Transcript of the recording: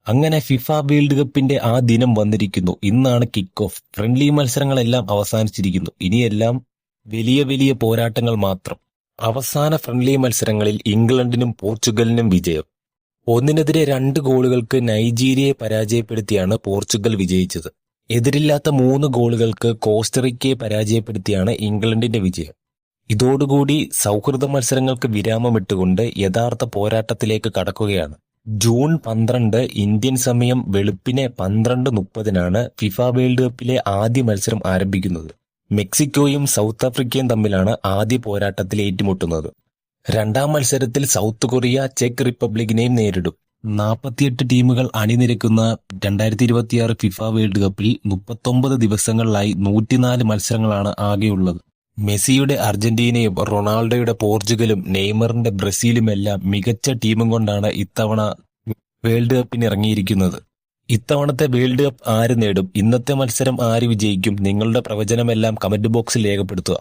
അങ്ങനെ FIFA world കപ്പിന്റെ ആ ദിനം വന്നിരിക്കുന്നു. ഇന്നാണ് കിക്ക് ഓഫ്. ഫ്രണ്ട്ലി മത്സരങ്ങളെല്ലാം അവസാനിച്ചിരിക്കുന്നു. ഇനിയെല്ലാം വലിയ വലിയ പോരാട്ടങ്ങൾ മാത്രം. അവസാന ഫ്രണ്ട്ലി മത്സരങ്ങളിൽ ഇംഗ്ലണ്ടിനും പോർച്ചുഗലിനും വിജയം. 1-2 ഗോളുകൾക്ക് നൈജീരിയയെ പരാജയപ്പെടുത്തിയാണ് പോർച്ചുഗൽ വിജയിച്ചത്. എതിരില്ലാത്ത 3 ഗോളുകൾക്ക് കോസ്റ്ററിക്കയെ പരാജയപ്പെടുത്തിയാണ് ഇംഗ്ലണ്ടിന്റെ വിജയം. ഇതോടുകൂടി സൗഹൃദ മത്സരങ്ങൾക്ക് വിരാമമിട്ടുകൊണ്ട് യഥാർത്ഥ പോരാട്ടത്തിലേക്ക് കടക്കുകയാണ്. ജൂൺ 12 ഇന്ത്യൻ സമയം വെളുപ്പിനെ 12:30 ഫിഫ വേൾഡ് കപ്പിലെ ആദ്യ മത്സരം ആരംഭിക്കുന്നത്. മെക്സിക്കോയും സൗത്ത് ആഫ്രിക്കയും തമ്മിലാണ് ആദ്യ പോരാട്ടത്തിൽ ഏറ്റുമുട്ടുന്നത്. രണ്ടാം മത്സരത്തിൽ സൗത്ത് കൊറിയ ചെക്ക് റിപ്പബ്ലിക്കിനെയും നേരിടും. 48 ടീമുകൾ അണിനിരക്കുന്ന 2026 ഫിഫ വേൾഡ് കപ്പിൽ 39 ദിവസങ്ങളിലായി 104 മത്സരങ്ങളാണ് ആകെയുള്ളത്. മെസ്സിയുടെ അർജന്റീനയും റൊണാൾഡോയുടെ പോർച്ചുഗലും നെയ്മറിന്റെ ബ്രസീലുമെല്ലാം മികച്ച ടീമും കൊണ്ടാണ് ഇത്തവണ വേൾഡ് കപ്പിന് ഇറങ്ങിയിരിക്കുന്നത്. ഇത്തവണത്തെ വേൾഡ് കപ്പ് ആര് നേടും? ഇന്നത്തെ മത്സരം ആര് വിജയിക്കും? നിങ്ങളുടെ പ്രവചനമെല്ലാം കമന്റ് ബോക്സിൽ രേഖപ്പെടുത്തുക.